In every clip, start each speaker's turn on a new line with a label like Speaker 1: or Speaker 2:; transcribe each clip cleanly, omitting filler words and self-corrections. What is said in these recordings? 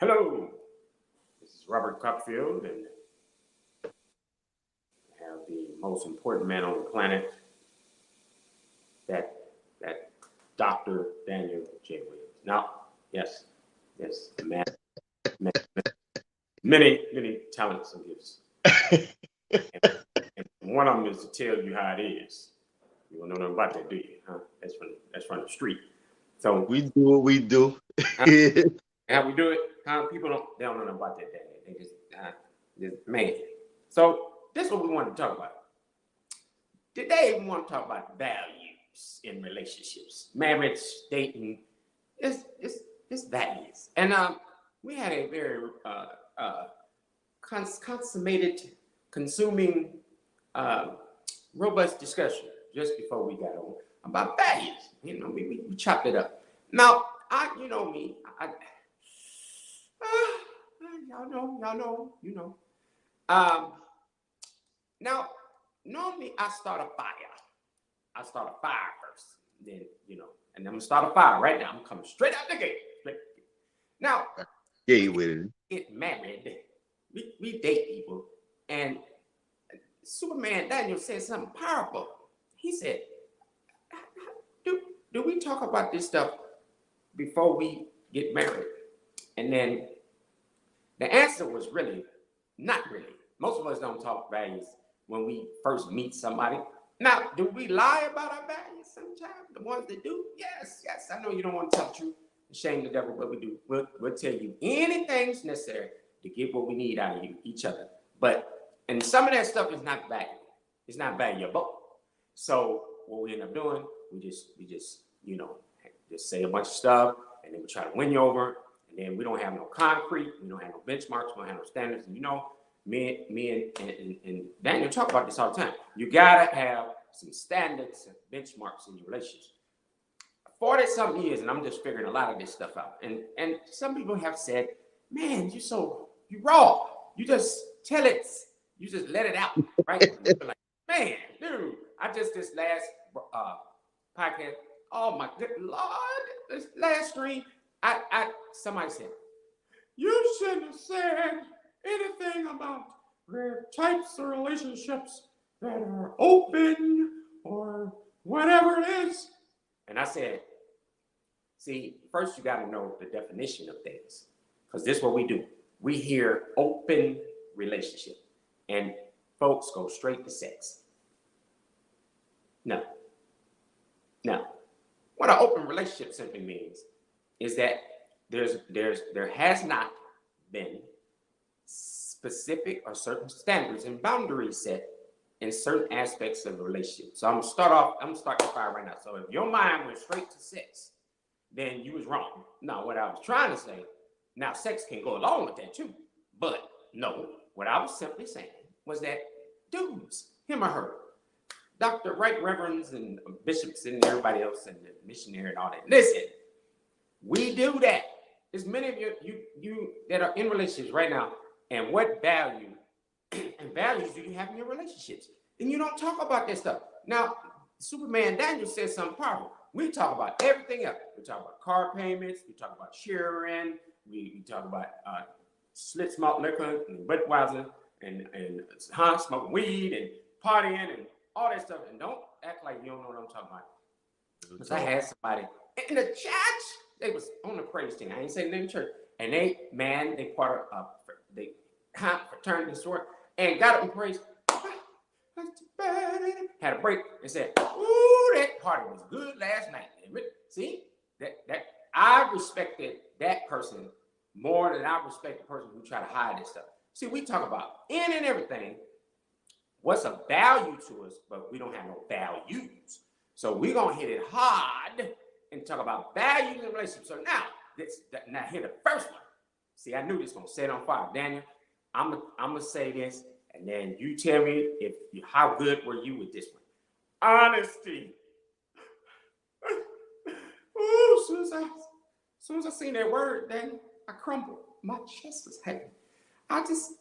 Speaker 1: Hello, this is Robert Cockfield, and I have the most important man on the planet, that that Dr. Daniel J. Williams. Now, yes, the man, many talents and gifts, and one of them is to tell you how it is. You don't know nothing about that, do you? Huh? That's from the street. So
Speaker 2: We do what we do.
Speaker 1: huh? How we do it? How people don't know nothing about that. They just man. So this is what we want to talk about. Today we want to talk about values in relationships, marriage, dating. It's values, and we had a very consummated, consuming, uh, robust discussion just before we got on about values. You know, we chopped it up. Now, you know me, you know. Um, Now, normally I start a fire. I start a fire first, then and I'm gonna start a fire right now. I'm coming straight out the gate. Now,
Speaker 2: Yeah,
Speaker 1: we
Speaker 2: you with it.
Speaker 1: get married. We date people, and Superman Daniel said something powerful. He said, "Do we talk about this stuff before we get married?" And then the answer was really not really. Most of us don't talk values when we first meet somebody. Now, do we lie about our values sometimes? The ones that do? Yes. I know you don't want to tell the truth and shame the devil, but we do. We'll tell you anything's necessary to get what we need out of each other. And some of that stuff is not valuable. It's not valuable. So what we end up doing, we just just say a bunch of stuff, and then we try to win you over, and then we don't have no concrete, we don't have no benchmarks, we don't have no standards, and me and Daniel talk about this all the time. You gotta have some standards and benchmarks in your relationships. 40 something years, and I'm just figuring a lot of this stuff out. And some people have said, "Man, you raw. You just tell it. You just let it out, right?" Like, man, dude, I just this last podcast. Oh my good Lord, this last stream, somebody said, "You shouldn't have said anything about types of relationships that are open or whatever it is." And I said, "See, first you got to know the definition of things, because this is what we do. We hear open relationship, and folks go straight to sex. No. What an open relationship simply means is that there has not been specific or certain standards and boundaries set in certain aspects of the relationship." So I'm gonna start the fire right now. So if your mind went straight to sex, then you was wrong. Now, what I was trying to say, now sex can go along with that too, but no, what I was simply saying was that dudes, him or her, Dr. Right Reverends and bishops and everybody else and the missionary and all that, listen, we do that. There's many of you that are in relationships right now, and what value and values do you have in your relationships? And you don't talk about that stuff. Now, Superman Daniel says something powerful. We talk about everything else. We talk about car payments. We talk about sharing. We talk about slit malt liquor and Budweiser and smoking weed and partying and all that stuff. And don't act like you don't know what I'm talking about. Because I had somebody in the church. They was on the praise team. I ain't saying name church. And they part of they fraternity sort and got up and praised. Had a break and said, "Ooh, that party was good last night." See that I respected that person more than I respect the person who try to hide this stuff. See, we talk about any and everything. What's of value to us, but we don't have no values. So we're gonna hit it hard and talk about values in relationships. So now here the first one. See, I knew this was gonna set on fire, Daniel. I'm gonna say this, and then you tell me how good were you with this one. Honesty. Ooh, as soon as I seen that word, Daniel, I crumbled. My chest was heavy. I just,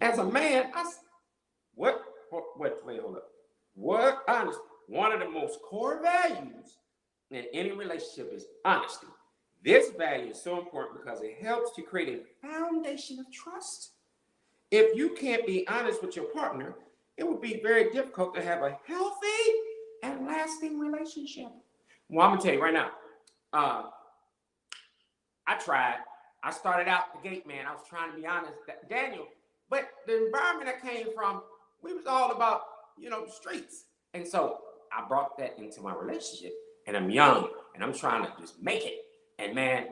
Speaker 1: as a man, wait, hold up. What honesty? One of the most core values in any relationship is honesty. This value is so important because it helps to create a foundation of trust. If you can't be honest with your partner, it would be very difficult to have a healthy and lasting relationship. Well, I'm gonna tell you right now. I tried. I started out the gate, man. I was trying to be honest, Daniel. But the environment I came from, we was all about, the streets. And so I brought that into my relationship. And I'm young, and I'm trying to just make it. And man,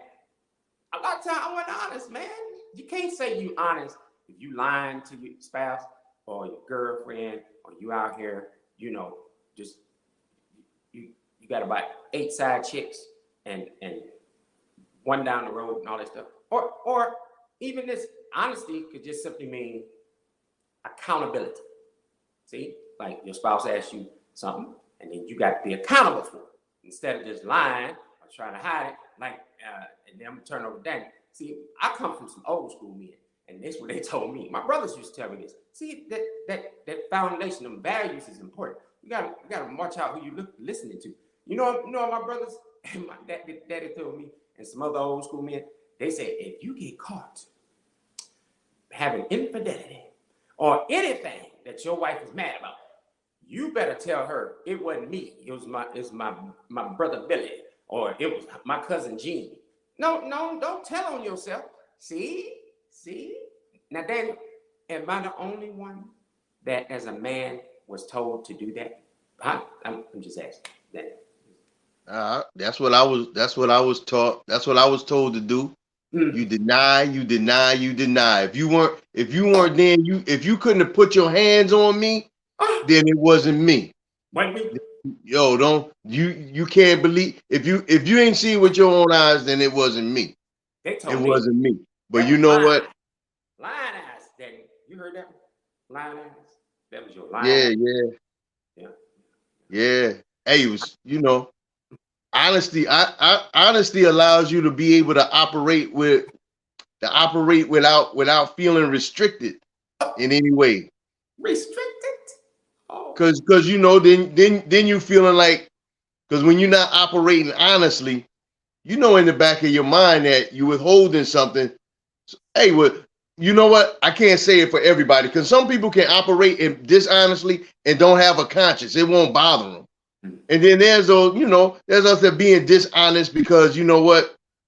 Speaker 1: a lot of times I wasn't honest, man. You can't say you honest if you lying to your spouse or your girlfriend, or you out here, just you got about 8 side chicks and one down the road and all that stuff. Or even this honesty could just simply mean accountability. See, like your spouse asks you something, and then you got to be accountable for it instead of just lying or trying to hide it. Like, and then I'm gonna turn over Danny. See, I come from some old school men, and this is what they told me. My brothers used to tell me this. See, that foundation of values is important. You gotta watch out who you listening to. You know my brothers and my daddy told me, and some other old school men. They said if you get caught having infidelity or anything that your wife is mad about, you better tell her it wasn't me. It was my brother Billy, or it was my cousin Gene. No, don't tell on yourself. See. Now, Daniel, am I the only one that, as a man, was told to do that? I'm just asking.
Speaker 2: That's what I was. That's what I was taught. That's what I was told to do. You deny. If you weren't, then if you couldn't have put your hands on me, then it wasn't me. Yo, don't you can't believe if you ain't see with your own eyes, then it wasn't me.
Speaker 1: They told
Speaker 2: it
Speaker 1: me
Speaker 2: wasn't me. But you know what?
Speaker 1: Lion eyes, Daddy. You heard that? Lion eyes. That was your lion.
Speaker 2: Yeah. Hey, it was, honesty. Honesty allows you to be able to operate without feeling restricted in any way.
Speaker 1: Restricted?
Speaker 2: Because then you feeling like, because when you're not operating honestly, in the back of your mind that you withholding something. So, hey, well, you know what? I can't say it for everybody, because some people can operate dishonestly and don't have a conscience. It won't bother them. And then there's those, there's us that being dishonest because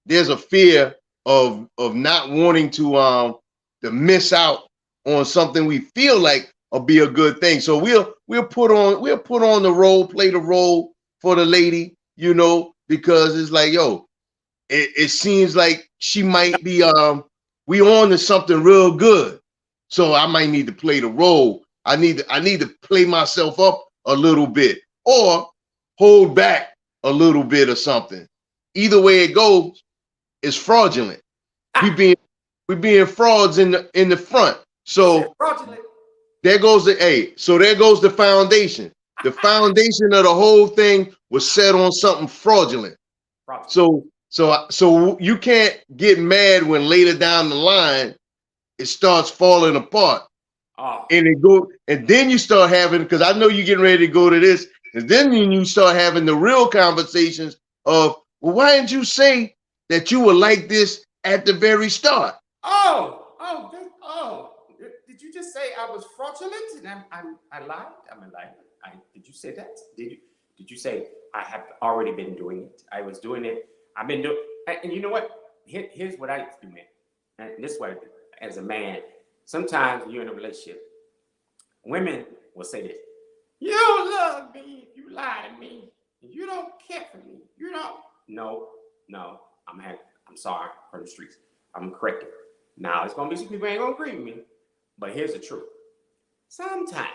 Speaker 2: there's a fear of not wanting to miss out on something we feel like will be a good thing. So we'll put on the role, play the role for the lady, because it's like, yo, it seems like she might be we on to something real good. So I might need to play the role. I need to play myself up a little bit, or hold back a little bit or something. Either way it goes, it's fraudulent. We being frauds in the front. So there goes the foundation. The foundation of the whole thing was set on something fraudulent. So you can't get mad when later down the line it starts falling apart. And then you start having, because I know you're getting ready to go to this, and then you start having the real conversations of, well, why didn't you say that you were like this at the very start?
Speaker 1: Did you just say I was fraudulent and I lied? I'm a liar. Did you say that? Did you say I have already been doing it? I was doing it. I've been doing, and you know what? Here's what I used to do, man. And this way, as a man, sometimes when you're in a relationship, women will say this: "You don't love me. You lie to me. You don't care for me. You don't." No. I'm sorry from the streets. I'm correcting. Now it's gonna be some people ain't gonna agree with me, but here's the truth. Sometimes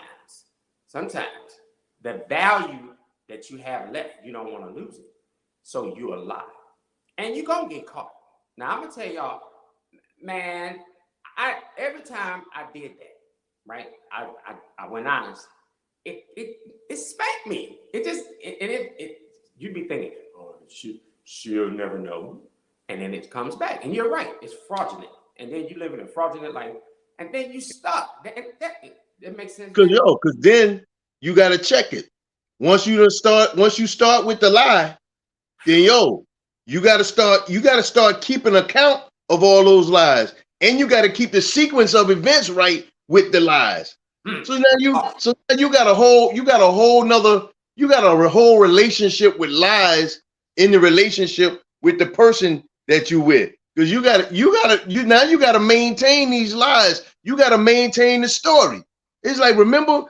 Speaker 1: the value that you have left, you don't want to lose it, so you lie, and you're gonna get caught. Now I'm gonna tell y'all, man. Every time I did that, right? I went honest. It spanked me. You'd be thinking, oh, she'll never know, and then it comes back, and you're right. It's fraudulent, and then you live in a fraudulent life, and then you stop. That makes sense.
Speaker 2: Because then you gotta check it. Once you start with the lie, then You got to start keeping account of all those lies, and you got to keep the sequence of events right with the lies. So now you got a whole relationship with lies in the relationship with the person that you with, because you got to maintain these lies. You got to maintain the story. It's like, remember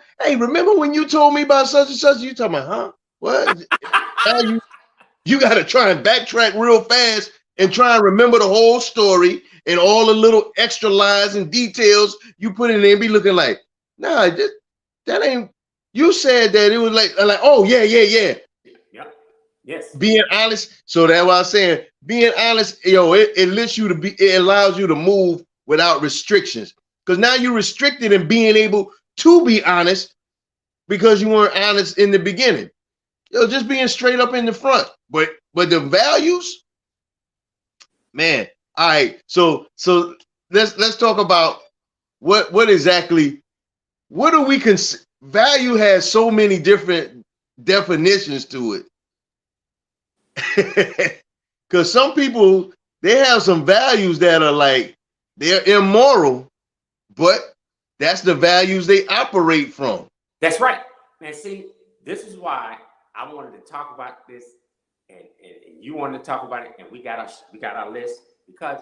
Speaker 2: when you told me about such and such? You talking about, huh? What? Now you got to try and backtrack real fast and try and remember the whole story and all the little extra lines and details you put in there and be looking like, nah, that ain't. You said that it was like, oh yeah.
Speaker 1: Yep. Yes.
Speaker 2: Being honest. So that's why I'm saying, being honest, it lets you to be. It allows you to move without restrictions, because now you're restricted in being able to be honest because you weren't honest in the beginning. Just being straight up in the front. But the values, man. All right. So let's talk about what exactly, what do we consider? Value has so many different definitions to it. Because some people, they have some values that are like, they're immoral, but that's the values they operate from.
Speaker 1: That's right. And see, this is why I wanted to talk about this, and you wanted to talk about it, and we got our list, because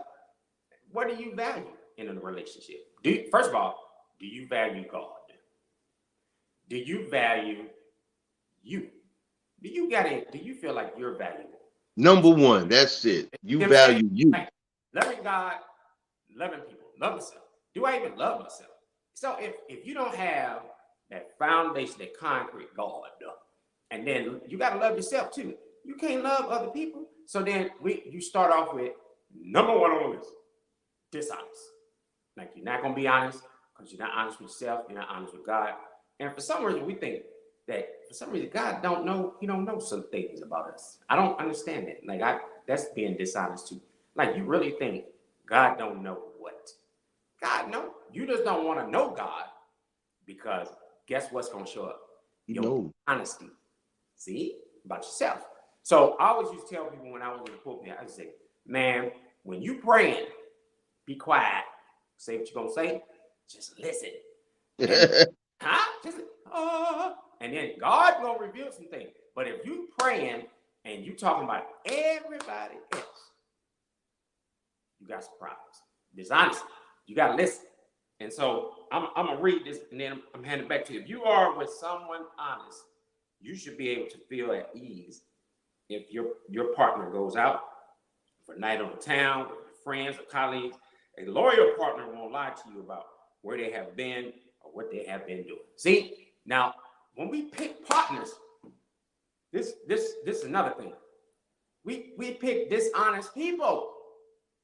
Speaker 1: what do you value in a relationship? First of all, do you value God? Do you value you? Do you feel like you're valuable?
Speaker 2: Number one, that's it. You value you.
Speaker 1: Like, loving God, loving people, love myself. Do I even love myself? So if you don't have that foundation, that concrete God, and then you got to love yourself too. You can't love other people. So then you start off with number one on the list, dishonest. Like, you're not going to be honest because you're not honest with yourself. You're not honest with God. And for some reason, we think that for some reason God don't know. He don't know some things about us. I don't understand it. Like, that's being dishonest too. Like, you really think God don't know what? God know. You just don't want to know God, because guess what's going to show up? Your honesty. See? About yourself. So I always used to tell people when I was in the pulpit, I used to say, man, when you praying, be quiet. Say what you're going to say. Just listen. Just, and then God going to reveal some things. But if you praying and you talking about everybody else, you got some problems. Dishonesty. You got to listen. And so I'm going to read this, and then I'm handing it back to you. If you are with someone honest, you should be able to feel at ease if your partner goes out for a night on the town with friends or colleagues. A loyal partner won't lie to you about where they have been or what they have been doing. See, now when we pick partners, this is another thing. We pick dishonest people.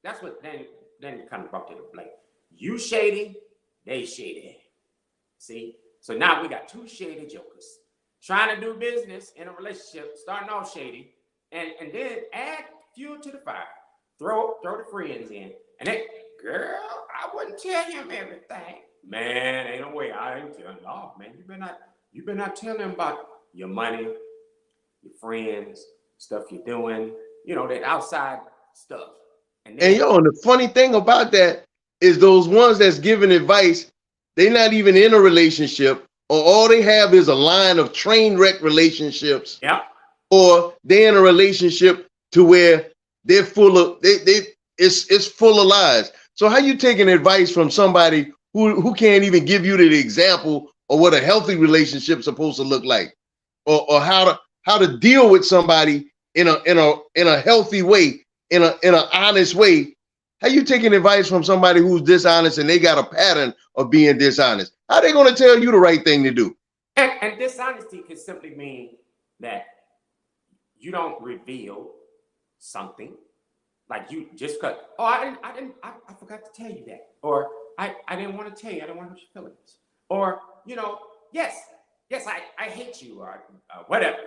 Speaker 1: That's what then kind of brought it up. Like, you shady, they shady. See, so now we got two shady jokers trying to do business in a relationship, starting off shady, and then add fuel to the fire. Throw the friends in, and then, girl, I wouldn't tell him everything. Man, ain't no way. I ain't telling. Oh man, you better not tell him about your money, your friends, stuff you're doing. That outside stuff. And
Speaker 2: the funny thing about that is those ones that's giving advice, they're not even in a relationship, or all they have is a line of train wreck relationships.
Speaker 1: Yeah.
Speaker 2: Or they're in a relationship to where they're full of it's full of lies. So how you taking advice from somebody who can't even give you the example of what a healthy relationship is supposed to look like, or how to deal with somebody in a healthy way, in an honest way? How you taking advice from somebody who's dishonest and they got a pattern of being dishonest? How are they going to tell you the right thing to do?
Speaker 1: And dishonesty can simply mean that you don't reveal something. Like, you just cut. Oh, I forgot to tell you that. Or I didn't want to tell you. I didn't want to hurt your feelings. Or, yes, I hate you, or whatever.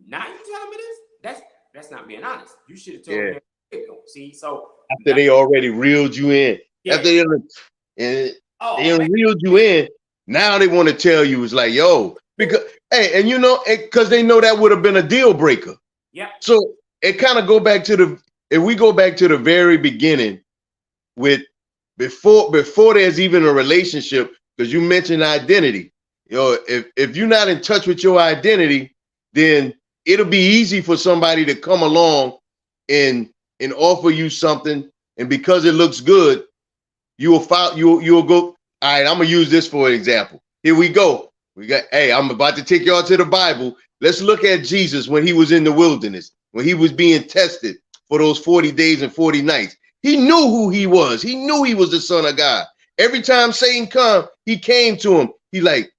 Speaker 1: Now you telling me this? That's not being honest. You should have told me. See, so
Speaker 2: after they already reeled you in, after they reeled you in, now they want to tell you, it's like, yo, because because they know that would have been a deal breaker.
Speaker 1: Yeah.
Speaker 2: So it kind of go back to if we go back to the very beginning with before there's even a relationship, because you mentioned identity. If you're not in touch with your identity, then it'll be easy for somebody to come along and offer you something, and because it looks good, you will you'll go. All right, I'm gonna use this for an example. Here we go. Hey, I'm about to take y'all to the Bible. Let's look at Jesus when he was in the wilderness, when he was being tested for those 40 days and 40 nights. He knew who he was. He knew he was the Son of God. Every time Satan come, he came to him. He like,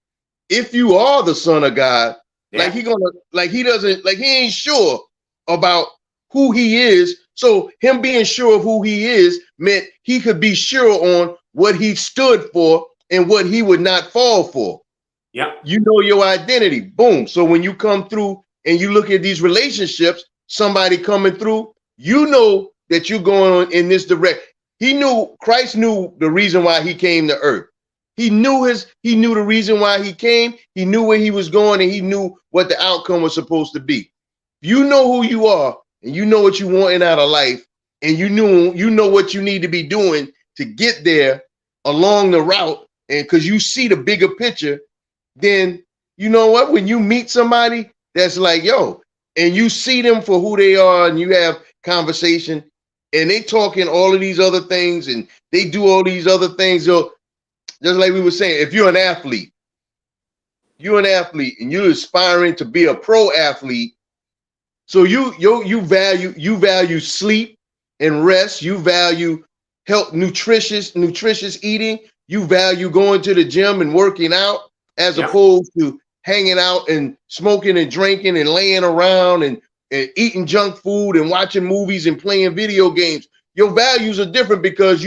Speaker 2: if you are the Son of God, like he doesn't, like he ain't sure about who he is. So him being sure of who he is meant he could be sure on what he stood for and what he would not fall for.
Speaker 1: Yeah.
Speaker 2: You know your identity. Boom. So when you come through and you look at these relationships, somebody coming through, you know that you're going in this direction. Christ knew the reason why he came to earth. He knew the reason why he came. He knew where he was going, and he knew what the outcome was supposed to be. You know who you are, and you know what you want out of life, and you know what you need to be doing to get there along the route, and because you see the bigger picture, then you know what? When you meet somebody that's like, yo, and you see them for who they are, and you have conversation, and they talking all of these other things, and they do all these other things. So just like we were saying, if you're an athlete, and you're aspiring to be a pro athlete, so you value sleep and rest, you value health, nutritious eating, you value going to the gym and working out as opposed to hanging out and smoking and drinking and laying around and eating junk food and watching movies and playing video games. Your values are different because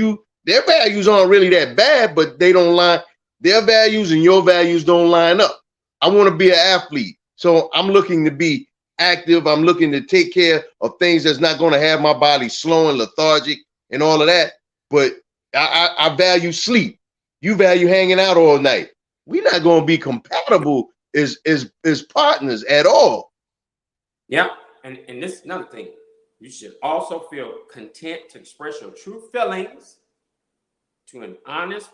Speaker 2: their values aren't really that bad, but they don't line. Their values and your values don't line up. I want to be an athlete, so I'm looking to be active. I'm looking to take care of things that's not going to have my body slow and lethargic and all of that. But I value sleep. You value hanging out all night. We're not going to be compatible as partners at all.
Speaker 1: Yeah, and this is another thing. You should also feel content to express your true feelings to an honest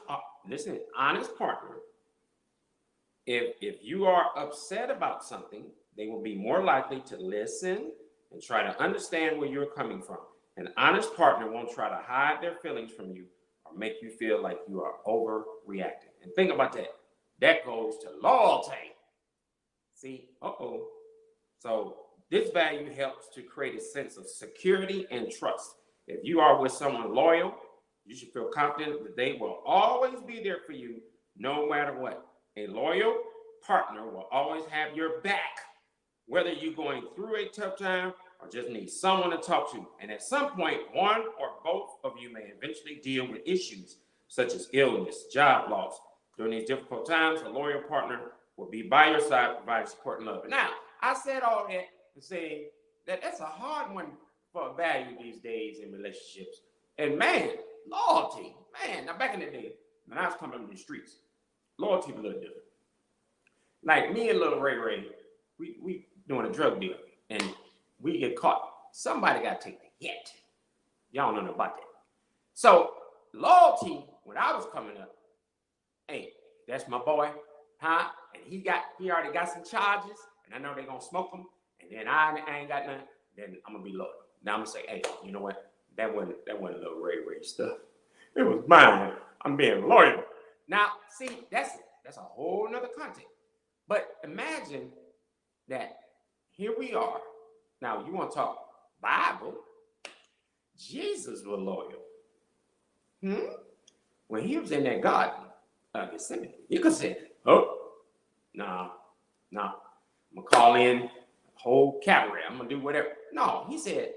Speaker 1: partner. If you are upset about something, they will be more likely to listen and try to understand where you're coming from. An honest partner won't try to hide their feelings from you or make you feel like you are overreacting. And think about that. That goes to loyalty. See, So this value helps to create a sense of security and trust. If you are with someone loyal, you should feel confident that they will always be there for you no matter what. A loyal partner will always have your back, whether you're going through a tough time or just need someone to talk to. And at some point, one or both of you may eventually deal with issues such as illness, job loss. During these difficult times, a loyal partner will be by your side, providing support and love. Now, I said all that to say that that's a hard one for value these days in relationships. And man, loyalty, man. Now, back in the day, when I was coming up in the streets, loyalty was a little different. Like me and little Ray, we doing a drug deal, and we get caught. Somebody got to take the hit. Y'all don't know about that. So loyalty, when I was coming up, hey, that's my boy, huh? And he already got some charges, and I know they're gonna smoke him, and then I ain't got nothing. Then I'm gonna be loyal. Now I'm gonna say, hey, you know what? That wasn't little Ray stuff. It was mine. I'm being loyal. Now, see, that's a whole nother context. But imagine that here we are. Now, you want to talk Bible? Jesus was loyal. When he was in that garden of Gethsemane, you could say, oh, no, I'm going to call in a whole cavalry. I'm going to do whatever. No, he said,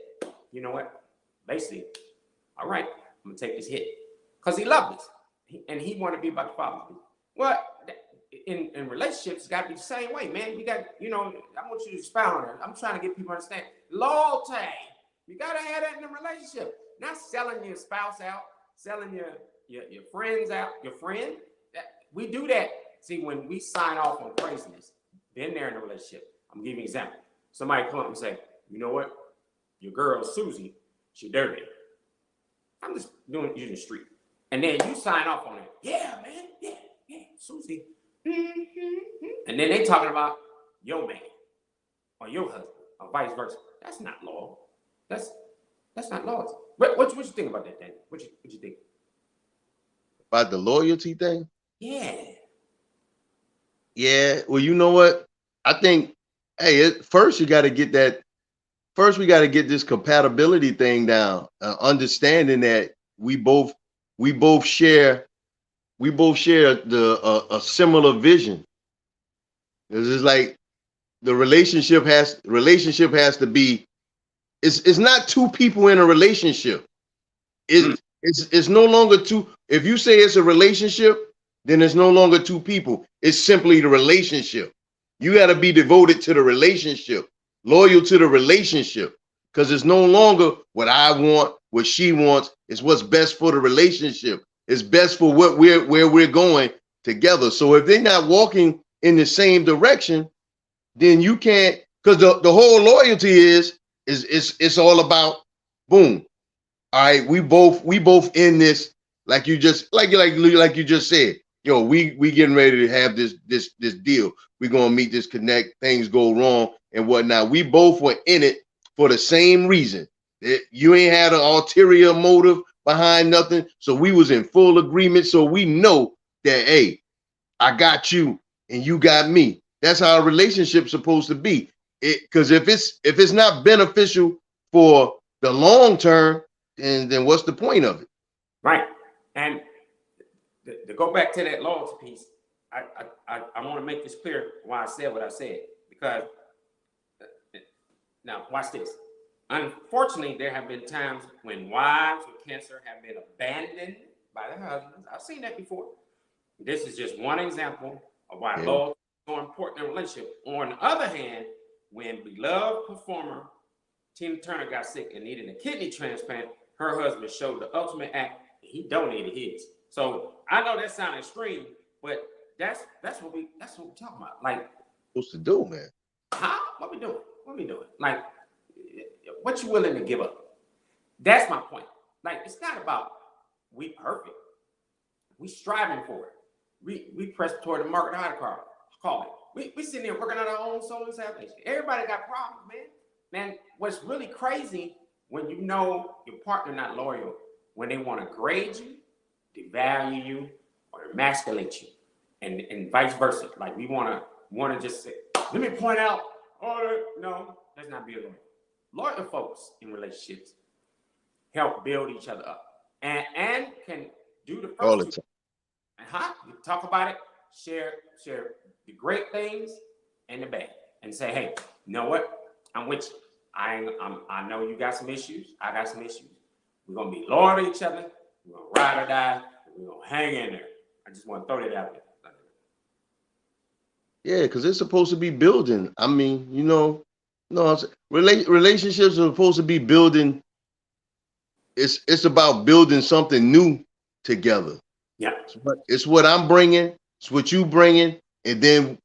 Speaker 1: you know what? Basically, all right, I'm going to take this hit. Because he loved us. And he wanted to be about the Father. Well, in relationships, it's got to be the same way, man. You got, I want you to expound on it. I'm trying to get people to understand. Loyalty. You got to have that in a relationship. Not selling your spouse out, selling your friends out, your friend. We do that. See, when we sign off on craziness, been there in a relationship. I'm going to give you an example. Somebody come up and say, you know what? your girl Susie, she dirty. I'm just doing it in the street. And then you sign off on it. Yeah, man. Yeah, Susie. And then they talking about your man or your husband or vice versa. That's not law. That's not law. What you think about that, Danny? What you think?
Speaker 2: About the loyalty thing?
Speaker 1: Yeah.
Speaker 2: Yeah. Well, you know what? I think, hey, first we got to get this compatibility thing down. Understanding that we both share a similar vision. It's like the relationship has to be. It's not two people in a relationship. It's no longer two. If you say it's a relationship, then it's no longer two people. It's simply the relationship. You got to be devoted to the relationship, loyal to the relationship, because it's no longer what I want, what she wants. It's what's best for the relationship. It's best for where we're going together. So if they're not walking in the same direction, then you can't. Because the whole loyalty is it's all about boom. All right, we both in this, like you just said. Yo, we getting ready to have this deal. We're gonna meet this connect. Things go wrong and whatnot. We both were in it for the same reason. You ain't had an ulterior motive behind nothing. So we was in full agreement. So we know that, hey, I got you and you got me. That's how a relationship's supposed to be. Because if it's not beneficial for the long term, then what's the point of it?
Speaker 1: Right. And to go back to that loyalty piece, I want to make this clear why I said what I said. Because now watch this. Unfortunately, there have been times when wives with cancer have been abandoned by their husbands. I've seen that before. This is just one example of why loyalty is so important in a relationship. On the other hand, when beloved performer Tina Turner got sick and needed a kidney transplant, her husband showed the ultimate act. He donated his. So I know that sounds extreme, but that's what we're talking about. Like,
Speaker 2: what's to do, man?
Speaker 1: Huh? What we doing? Like, what you willing to give up? That's my point. Like, it's not about we perfect. We striving for it. We press toward the market high call it. We sitting there working on our own soul and salvation. Everybody got problems, man. Man, what's really crazy when you know your partner not loyal, when they want to grade you, devalue you, or emasculate you, and vice versa. Like we want to just say, let me point out, no, let's not be a loyal. Loyal folks in relationships help build each other up and can do the first
Speaker 2: all the time.
Speaker 1: You talk about it, share the great things and the bad, and say, hey, you know what? I'm with you. I know you got some issues. I got some issues. We're gonna be loyal to each other. We're gonna ride or die. We're gonna hang in there. I just want to throw that out there.
Speaker 2: Yeah, because it's supposed to be building. I mean, relationships are supposed to be building. It's about building something new together.
Speaker 1: Yeah,
Speaker 2: it's what I'm bringing. It's what you bringing, and then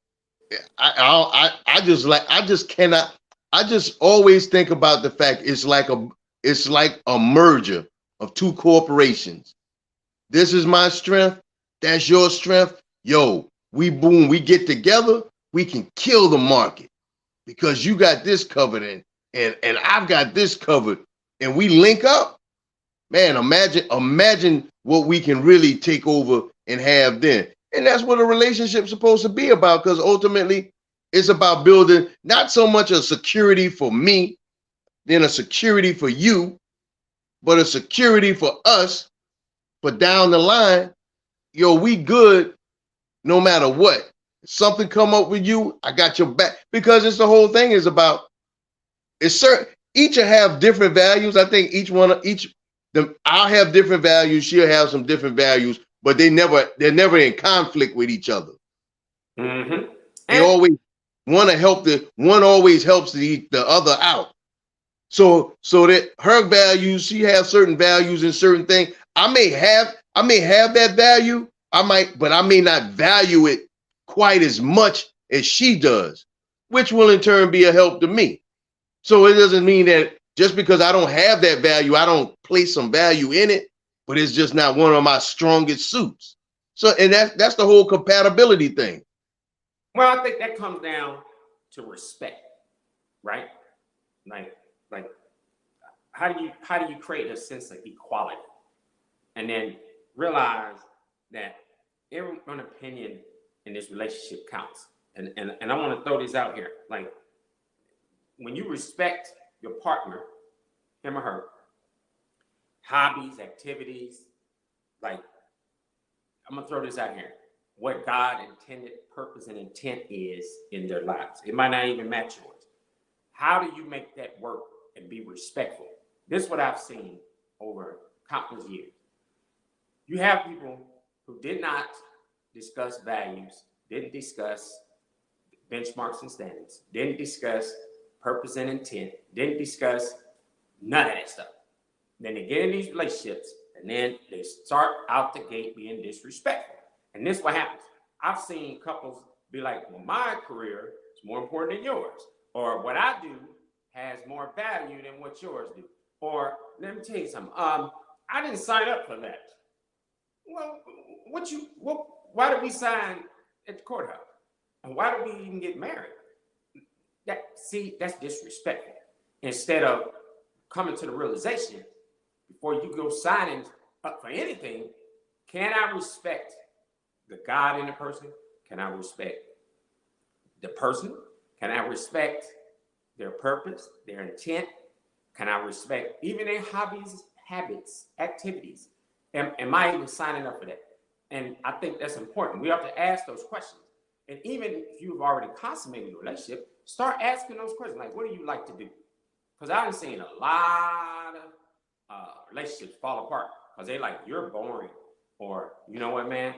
Speaker 2: I just always think about the fact it's like a merger of two corporations. This is my strength. That's your strength. Yo, we get together. We can kill the market because you got this covered and I've got this covered, and we link up. Man, imagine what we can really take over and have then. And that's what a relationship's supposed to be about, because ultimately it's about building not so much a security for me, then a security for you, but a security for us. But down the line, yo, we good no matter what. If something come up with you, I got your back. Because it's the whole thing is about, it's certain, each will have different values. I think I'll have different values, she'll have some different values, but they're never in conflict with each other.
Speaker 1: Mm-hmm.
Speaker 2: They always want to help one always helps the other out. So that her values, she has certain values and certain things. I may have that value, but I may not value it quite as much as she does, which will in turn be a help to me. So it doesn't mean that just because I don't have that value, I don't place some value in it, but it's just not one of my strongest suits. So, and that's the whole compatibility thing.
Speaker 1: Well, I think that comes down to respect, right? Like how do you create a sense of equality, and then realize that everyone's opinion in this relationship counts. And I want to throw this out here. Like, when you respect your partner, him or her, hobbies, activities, like, I'm gonna throw this out here. What God intended, purpose, and intent is in their lives. It might not even match yours. How do you make that work and be respectful? This is what I've seen over countless years. You have people who did not discuss values, didn't discuss benchmarks and standards, didn't discuss purpose and intent, didn't discuss none of that stuff. Then they get in these relationships, and then they start out the gate being disrespectful. And this is what happens. I've seen couples be like, well, my career is more important than yours. Or what I do has more value than what yours do. Or let me tell you something. I didn't sign up for that. Well, why did we sign at the courthouse? And why did we even get married? That's disrespectful. Instead of coming to the realization before you go signing up for anything, can I respect the God in the person? Can I respect the person? Can I respect their purpose, their intent? Can I respect even their hobbies, habits, activities? Am I even signing up for that? And I think that's important. We have to ask those questions. And even if you've already consummated a relationship, start asking those questions. Like, what do you like to do? Because I've seen a lot of relationships fall apart because they like, you're boring. Or, you know what, man?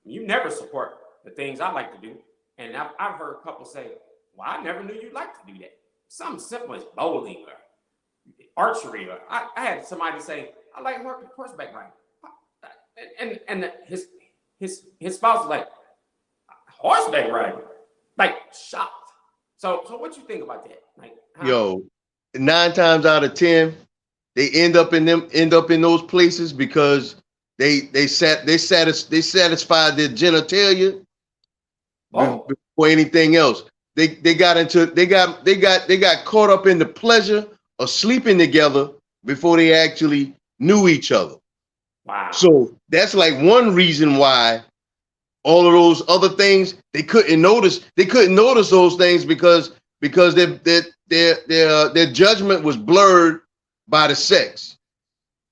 Speaker 1: You never support the things I like to do. And I've heard couples say, well, I never knew you liked to do that. Something simple as bowling or archery. Or I had somebody say, I like horseback riding. And his spouse was like, horseback riding? Like, shocked. So what you think about that? Like,
Speaker 2: Yo, 9 times out of 10, they end up in those places because they satisfied their genitalia before anything else. They got caught up in the pleasure of sleeping together before they actually knew each other.
Speaker 1: Wow.
Speaker 2: So that's like one reason why all of those other things they couldn't notice. They couldn't notice those things because their judgment was blurred by the sex.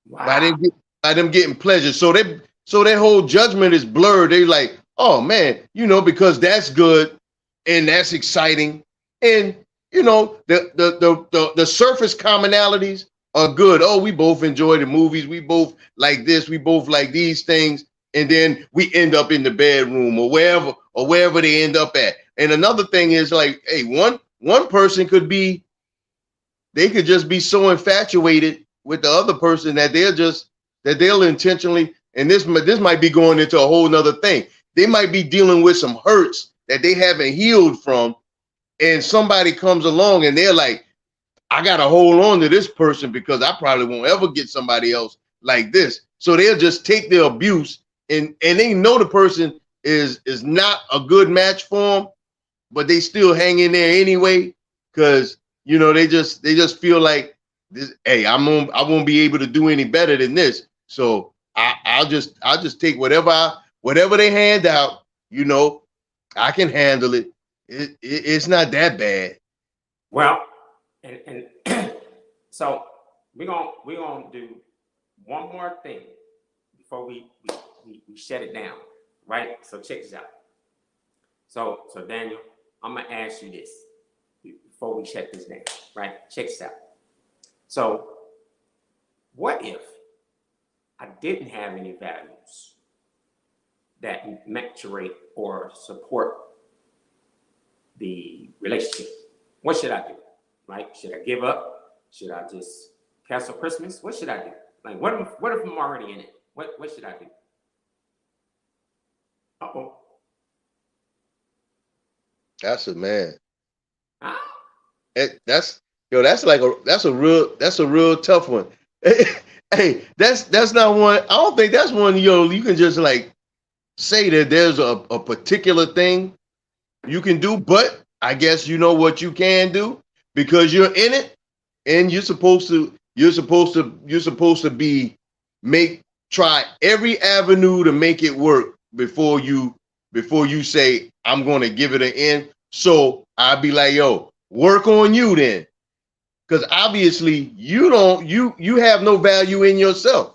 Speaker 1: Wow.
Speaker 2: By them getting pleasure. So their whole judgment is blurred. They like, oh man, because that's good and that's exciting. And the surface commonalities are good. Oh, we both enjoy the movies. We both like this. We both like these things. And then we end up in the bedroom or wherever they end up at. And another thing is like, hey, one person could just be so infatuated with the other person that they'll intentionally, and this might be going into a whole nother thing. They might be dealing with some hurts that they haven't healed from. And somebody comes along and they're like, I got to hold on to this person because I probably won't ever get somebody else like this. So they'll just take the abuse and they know the person is not a good match for them, but they still hang in there anyway because they just feel like this. Hey, I won't be able to do any better than this. So I'll just take whatever they hand out. I can handle it. It's not that bad.
Speaker 1: Well, and so we're gonna do one more thing before we shut it down, right? So check this out. So Daniel, I'm gonna ask you this before we shut this down, right? Check this out. So what if I didn't have any values that maturate or support the relationship? What should I do? Right? Should I give up? Should I just cancel Christmas? What should I do? Like, what if I'm already in it? What should I do? Uh-oh.
Speaker 2: That's a man.
Speaker 1: Ah.
Speaker 2: That's Yo, that's a real tough one. Hey, that's not one. I don't think that's one. You can just like say that there's a particular thing you can do, but I guess you know what you can do because you're in it, and you're supposed to be try every avenue to make it work before you say I'm going to give it an end. So I'd be like, yo, work on you then, because obviously you have no value in yourself.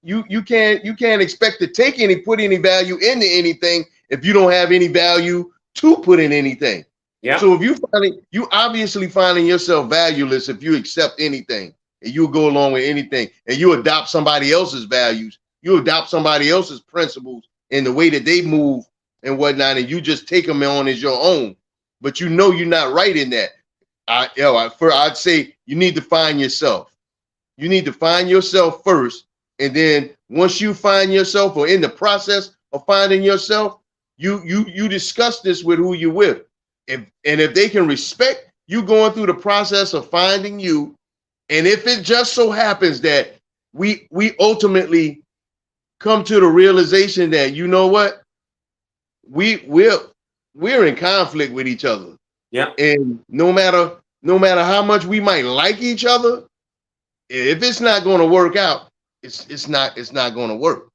Speaker 2: You can't expect to put any value into anything if you don't have any value to put in anything.
Speaker 1: Yeah.
Speaker 2: So if you obviously finding yourself valueless if you accept anything and you go along with anything and you adopt somebody else's values, you adopt somebody else's principles and the way that they move and whatnot, and you just take them on as your own. But you know you're not right in that. I'd say you need to find yourself. You need to find yourself first, and then once you find yourself, or in the process of finding yourself, you discuss this with who you're with, and if they can respect you going through the process of finding you, and if it just so happens that we ultimately come to the realization that you know what, we're in conflict with each other.
Speaker 1: Yeah.
Speaker 2: And no matter how much we might like each other, if it's not going to work out, it's not going to work.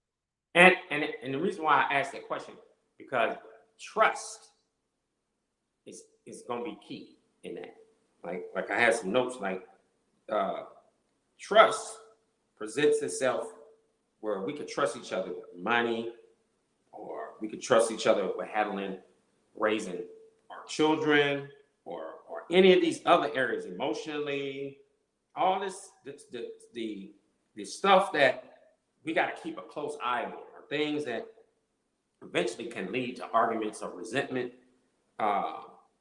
Speaker 1: And the reason why I asked that question, because trust is going to be key in that. Like I had some notes, like trust presents itself where we could trust each other with money, or we could trust each other with raising our children, or any of these other areas, emotionally, all the stuff that we got to keep a close eye on, are things that eventually can lead to arguments or resentment,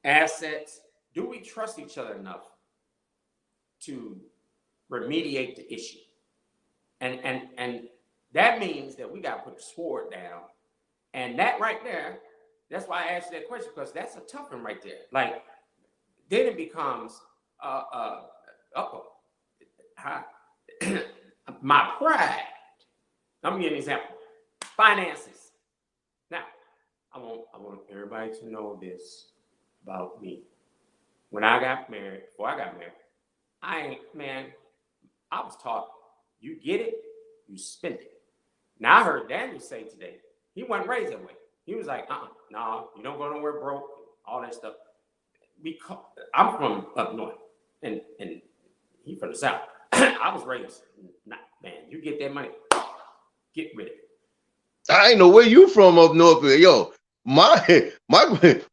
Speaker 1: assets. Do we trust each other enough to remediate the issue? And that means that we got to put the sword down. And that right there, that's why I asked you that question, because that's a tough one right there. Like, then it becomes, my pride. I'm gonna give you an example. Finances. Now, I want everybody to know this about me. Before I got married, I was taught, you get it, you spend it. Now I heard Daniel say today, he wasn't raised that way. He was like, no, you don't go nowhere broke, all that stuff. I'm from up north, and he from the south. I was raised, man, you get that money, get rid of it.
Speaker 2: I ain't know where you from up north. Yo, my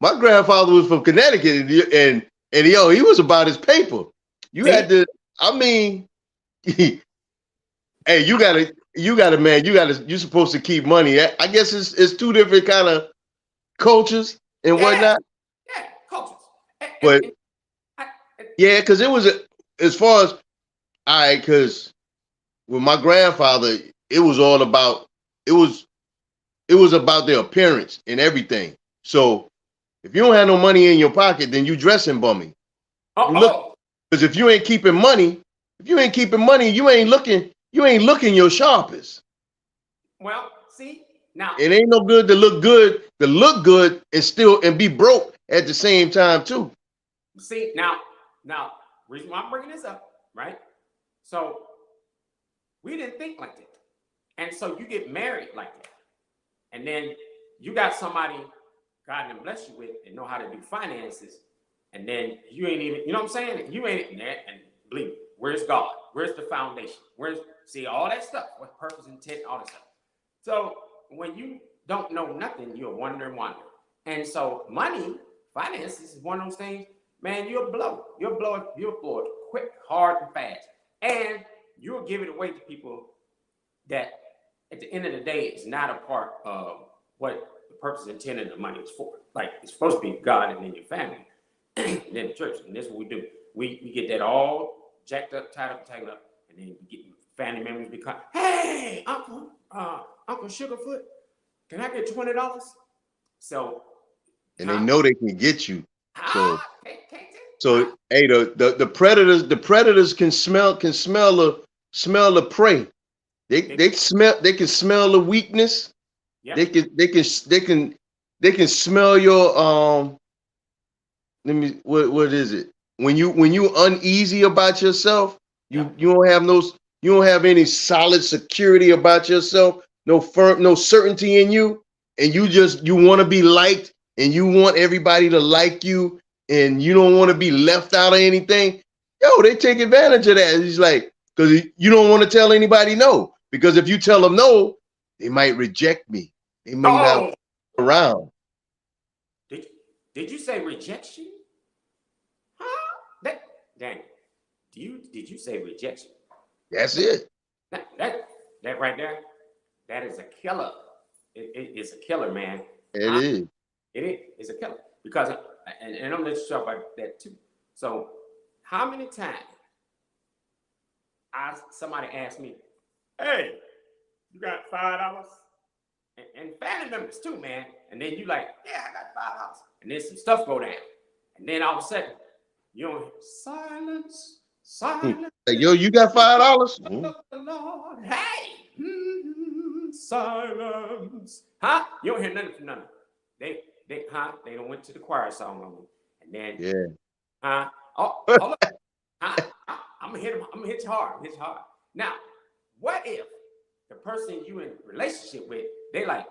Speaker 2: grandfather was from Connecticut, and yo, he was about his paper. You had to, I mean, hey, you're supposed to keep money. I guess it's two different kind of cultures and whatnot.
Speaker 1: Yeah, cultures.
Speaker 2: But yeah, because it was as far as because with my grandfather, it was all about it was about their appearance and everything. So if you don't have no money in your pocket, then you dressing bummy. Look, because if you ain't keeping money, you ain't looking your sharpest.
Speaker 1: Well, see, now
Speaker 2: it ain't no good to look good and be broke at the same time too.
Speaker 1: See, now, reason why I'm bringing this up, right? So we didn't think like that, and so you get married like that, and then you got somebody God done bless you with and know how to do finances, and then you ain't even, you know what I'm saying? You ain't there, and believe me, where's God? Where's the foundation? See all that stuff? What purpose, intent, all that stuff. So when you don't know nothing, you'll wonder. And so money, finances is one of those things, man, you'll blow it quick, hard, and fast. And you'll give it away to people that at the end of the day is not a part of what the purpose and intent of the money is for. Like, it's supposed to be God and then your family, and then the church. And this is what we do. We get that all jacked up, tied up, tangled up, and then we get family members become, hey, Uncle Sugarfoot, can I get $20? So,
Speaker 2: and they know they can get you. So hey, the predators can smell the prey. They can smell the weakness.
Speaker 1: Yep.
Speaker 2: They can smell your let me what is it? When you uneasy about yourself,
Speaker 1: Yep.
Speaker 2: you don't have any solid security about yourself, no certainty in you, and you want to be liked and you want everybody to like you and you don't want to be left out of anything. Yo, they take advantage of that. It's like because you don't want to tell anybody no. Because if you tell them no, they might reject me. They may not
Speaker 1: Oh,
Speaker 2: around.
Speaker 1: did you say rejection? Huh? Dang. Did you say rejection?
Speaker 2: That's it.
Speaker 1: That right there, that is a killer. It's a killer, man.
Speaker 2: It is.
Speaker 1: It's a killer because, and I'm going to talk about that too. So, how many times somebody asked me, "Hey, you got $5?" And family members too, man. And then you like, "Yeah, I got $5," and then some stuff go down, and then all of a sudden, you don't silence.
Speaker 2: Like, yo, you got $5?
Speaker 1: Lord, hey, silence. Huh? You don't hear nothing from none. They don't went to the choir song on me, and then oh, hold up. I'm gonna hit you hard. Now, what if the person you in relationship with, they like,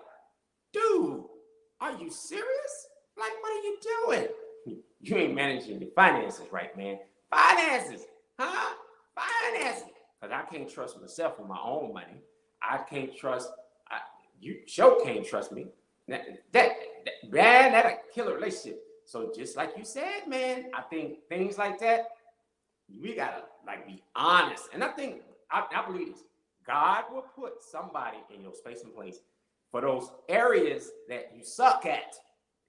Speaker 1: dude, are you serious? Like, what are you doing? You ain't managing your finances right, man. Finances, huh? Finances. Because I can't trust myself with my own money. I can't trust, you sure can't trust me. That'll kill a relationship. So just like you said, man, I think things like that, we gotta like be honest. And I think, I believe this. God will put somebody in your space and place for those areas that you suck at.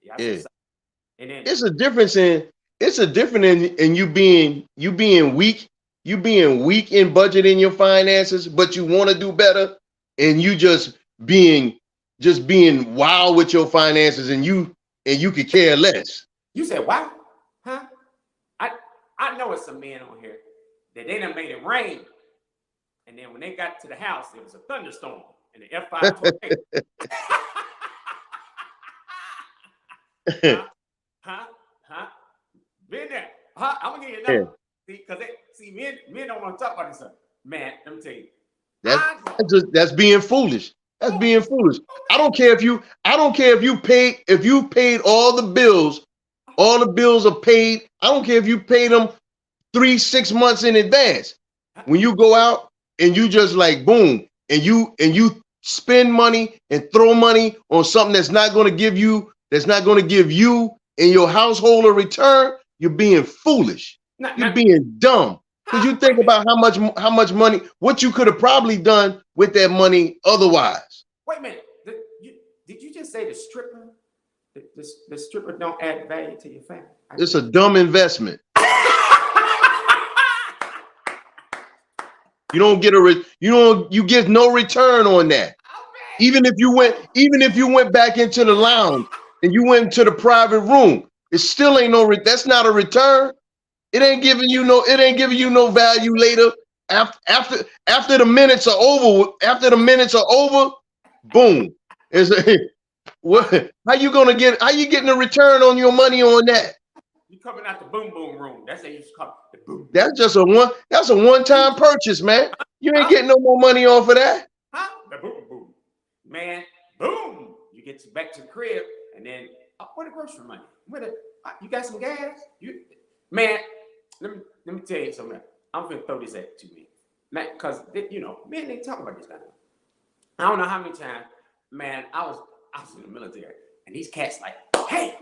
Speaker 1: Yeah. And then
Speaker 2: It's a difference in you being weak, you being weak in budgeting your finances, but you want to do better, and you being wild with your finances, and you could care less.
Speaker 1: you said, wow, huh? I know it's some men on here that they done made it rain. And then when they got to the house, it was a thunderstorm and the F5 tornado. Huh? Been there. Huh? I'm gonna give you another. See, because men don't want to talk about this stuff. Man, let me tell you.
Speaker 2: That's being foolish. That's being foolish. I don't care if you paid all the bills are paid. I don't care if you paid them 3-6 months in advance. When you go out and you just like boom, and you spend money and throw money on something that's not going to give you and your household a return, you're being foolish. You're being dumb. Because you think about how much money, what you could have probably done with that money otherwise.
Speaker 1: Wait a minute. Did you just say the stripper? The stripper don't add value to your family?
Speaker 2: It's a dumb investment. You get no return on that. Even if you went back into the lounge and you went into the private room, it still ain't that's not a return. It ain't giving you no value later. After the minutes are over, boom. How you getting a return on your money on that?
Speaker 1: You coming out the boom boom room. That's how you call it, the boom.
Speaker 2: That's a one-time purchase, man. You ain't getting no more money off of that.
Speaker 1: Huh? The boom boom. Man, boom. You get back to the crib and then where the grocery money? You got some gas? Man, let me tell you something. I'm gonna throw this at you, man. Because men they talk about this kind of. I don't know how many times, man. I was in the military, and these cats like, hey,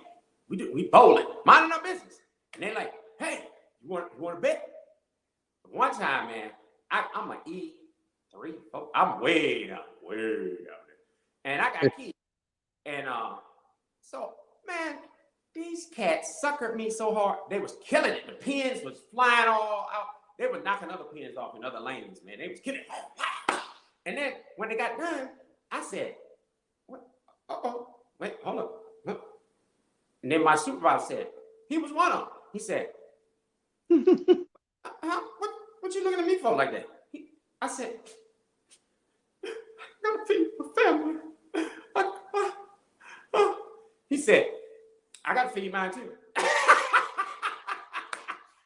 Speaker 1: we bowling, minding our business, and they're like, hey, you want to bet? One time, man, I'm an E3, 4. I'm way down there, and I got kids, and so man. These cats suckered me so hard. They was killing it. The pins was flying all out. They were knocking other pins off in other lanes, man. They was killing it. And then when they got done, I said, what? Wait, hold up. And then my supervisor said, he was one of them. He said, What you looking at me for like that? I said, I gotta feed my family. He said, I gotta feed mine too.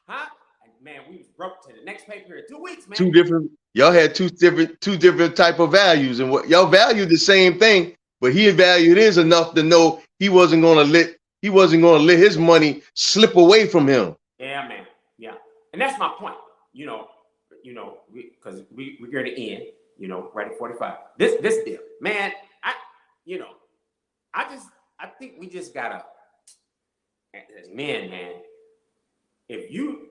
Speaker 1: Huh? And man, we was broke to the next pay period. 2 weeks, man.
Speaker 2: Two different. Y'all had two different type of values, and what y'all valued the same thing, but he valued his enough to know he wasn't gonna let his money slip away from him.
Speaker 1: Yeah, man. Yeah, and that's my point. Because we're going to end. Right at 45. This deal, man. I think we just gotta, as men, man. If you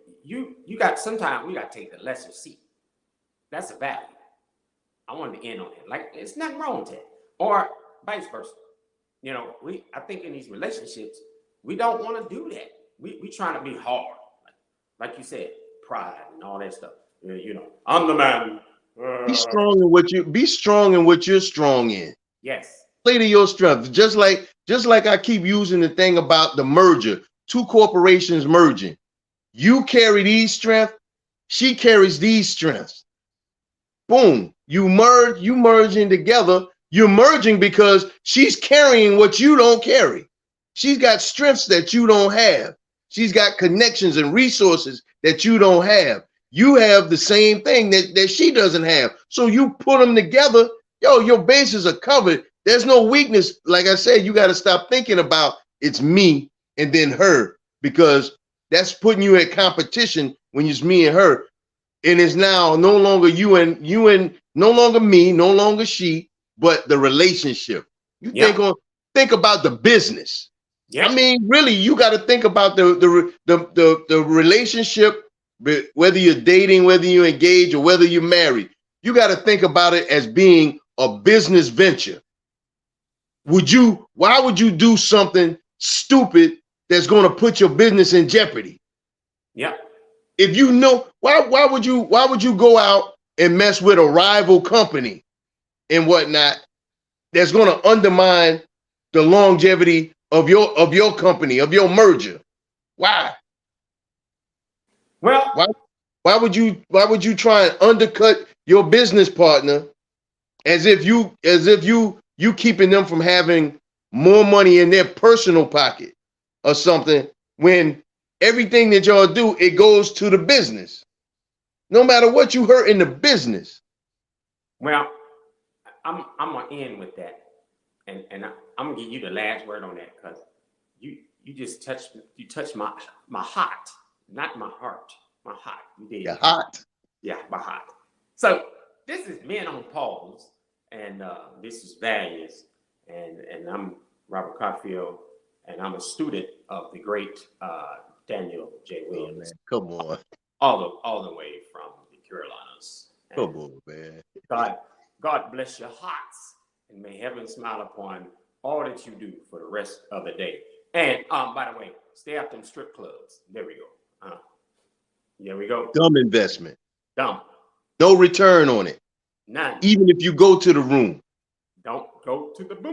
Speaker 1: got, sometimes we gotta take the lesser seat. That's a value. I wanted to end on that. Like, it's nothing wrong with that, or vice versa. I think in these relationships, we don't want to do that. We trying to be hard, like you said, pride and all that stuff. I'm the man.
Speaker 2: Be strong in what you're strong in.
Speaker 1: Yes.
Speaker 2: Play to your strength. Just like I keep using the thing about the merger, two corporations merging. You carry these strengths, she carries these strengths. Boom. You merging together. You're merging because she's carrying what you don't carry. She's got strengths that you don't have. She's got connections and resources that you don't have. You have the same thing that she doesn't have. So you put them together, your bases are covered. There's no weakness. Like I said, you got to stop thinking about it's me and then her, because that's putting you at competition when it's me and her. And it's now no longer you and no longer me, no longer she, but the relationship. You think about the business. Yeah. I mean, really, you got to think about the relationship, whether you're dating, whether you engage, or whether you're married. You got to think about it as being a business venture. Why would you do something stupid that's going to put your business in jeopardy?
Speaker 1: Yeah.
Speaker 2: If you know, why would you go out and mess with a rival company and whatnot that's going to undermine the longevity of your company, of your merger? Why?
Speaker 1: Well,
Speaker 2: why would you try and undercut your business partner as if you keeping them from having more money in their personal pocket or something, when everything that y'all do, it goes to the business. No matter what, you hurt in the business.
Speaker 1: Well, I'm gonna end with that, and I'm gonna give you the last word on that, because you just touched my heart, not my heart, my heart. You did.
Speaker 2: Your heart.
Speaker 1: Yeah, my heart. So this is Men on Pause, and this is Values, and I'm Robert Cockfield, and I'm a student of the great Daniel J. Williams.
Speaker 2: Oh, man. Come on.
Speaker 1: All the way from the Carolinas.
Speaker 2: Come on, man.
Speaker 1: God bless your hearts, and may heaven smile upon all that you do for the rest of the day. And by the way, stay out them strip clubs. There we go. There we go.
Speaker 2: Dumb investment.
Speaker 1: Dumb.
Speaker 2: No return on it.
Speaker 1: None.
Speaker 2: Even if you go to the room.
Speaker 1: Don't go to the boom.